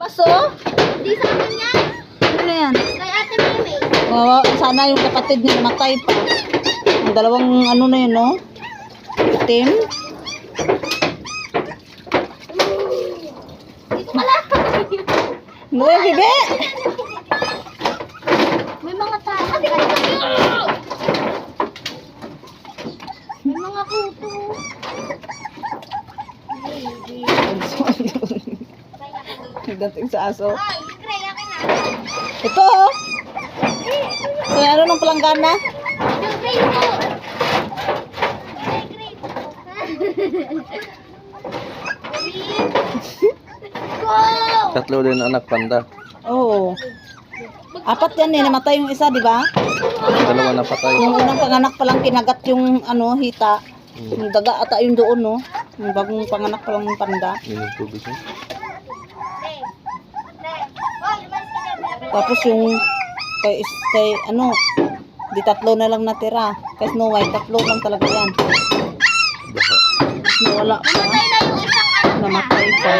Paso? Di sa amin yan. Ano yan? Kay Ate Meme. Oh, sana yung kapatid niya namatay pa. Ang dalawang ano na yun, no? Itim. Dito ka lang. Ano yan, bibi? May mga tao. May mga kuto. Dating sa aso. Ay, Gray, akin na. Ito, oh. So, ano nung palanggana? Yung Gray po. Gray po. Go! Tatlo din anak panda. Oo. Apat yan eh, namatay yung isa, di ba? Dalawa na patay. Yung unang panganak pa lang kinagat yung ano, hita. Yung daga ata yung doon, no? Yung bagong panganak pa lang yung panda. Yun yung tubig niya. Tapos yung kay ano, di tatlo na lang natira. Kay Snow White, tatlo lang talaga yan. Baka. Tapos nawala pa. Namatay na yung isang anak niya. Namatay pa.